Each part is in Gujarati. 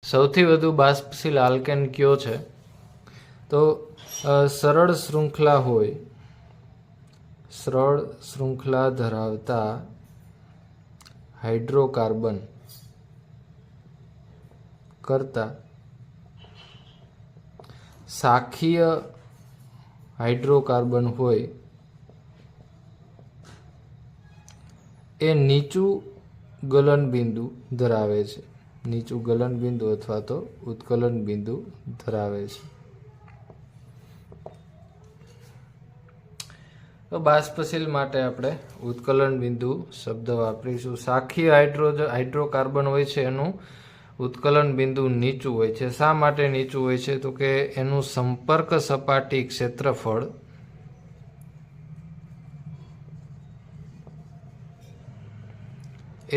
સૌથી વધુ બાષ્પશીલ આલ્કેન કયો છે? તો સરળ શૃંખલા હોય, સરળ શૃંખલા ધરાવતા હાઇડ્રોકાર્બન કરતા શાખીય હાઇડ્રોકાર્બન હોય એ નીચું ગલનબિંદુ ધરાવે છે, નીચું ગલનબિંદુ અથવા તો ઉત્કલન બિંદુ ધરાવે છે. તો બાષ્પશીલ માટે આપણે ઉત્કલન બિંદુ શબ્દ વાપરીશું. શાખીય હાઇડ્રોકાર્બન હોય છે એનું ઉત્કલન બિંદુ નીચું હોય છે. શા માટે નીચું હોય છે? તો કે એનું સંપર્ક સપાટી ક્ષેત્રફળ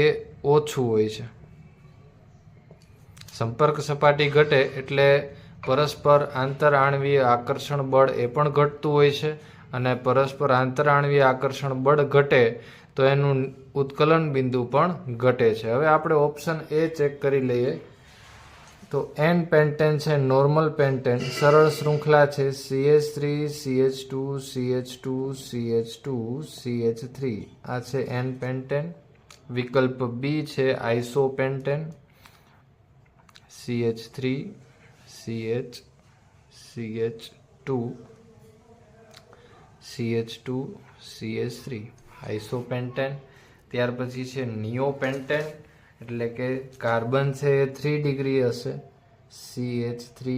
એ ઓછું હોય છે. સંપર્ક સપાટી ઘટે એટલે પરસ્પર આંતરઆણવીય આકર્ષણ બળ એ પણ ઘટતું હોય છે, અને પરસ્પર આંતરઆણવીય આકર્ષણ બળ ઘટે તો એનું ઉત્કલન બિંદુ પણ ઘટે છે. હવે આપણે ઓપ્શન એ ચેક કરી લઈએ. તો એન પેન્ટેન છે, નોર્મલ પેન્ટેન, સરળ શૃંખલા છે, CH3 CH2 CH2 CH2 CH3, આ છે એન પેન્ટેન. વિકલ્પ બી છે આઇસોપેન્ટેન, CH3 CH CH2 CH2 CH3 આઇસોપેન્ટેન. ત્યાર પછી છે નિયોપેન્ટેન, એટલે કે કાર્બન છે એ 3 ડિગ્રી હશે, CH3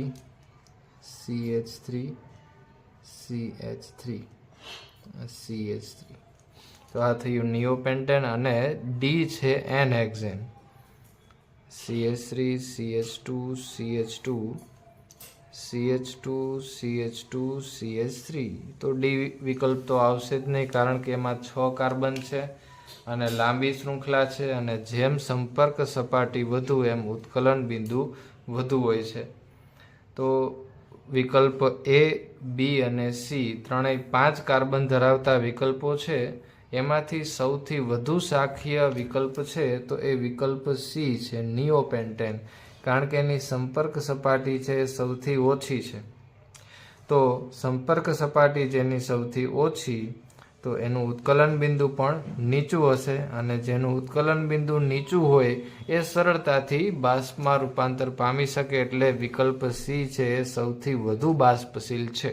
CH3 CH3 CH3. તો આ થયું નિયોપેન્ટેન. અને ડી છે N hexane, CH3 CH2 CH2 CH2 CH2 CH3. તો ડી વિકલ્પ તો આવશે જ નહીં, કારણ કે એમાં 6 કાર્બન છે અને લાંબી શૃંખલા છે, અને જેમ સંપર્ક સપાટી વધુ એમ ઉત્કલન બિંદુ વધુ હોય છે. તો વિકલ્પ એ, બી અને સી ત્રણેય 5 કાર્બન ધરાવતા વિકલ્પો છે, એમાંથી સૌથી વધુ શાખીય વિકલ્પ છે તો એ વિકલ્પ સી છે, નિયોપેન્ટેન, કારણ કે એની સંપર્ક સપાટી છે એ સૌથી ઓછી છે. તો સંપર્ક સપાટી જેની સૌથી ઓછી, તો એનું ઉત્કલન બિંદુ પણ નીચું હશે, અને જેનું ઉત્કલન બિંદુ નીચું હોય એ સરળતાથી બાષ્પમાં રૂપાંતર પામી શકે, એટલે વિકલ્પ સી છે એ સૌથી વધુ બાષ્પશીલ છે.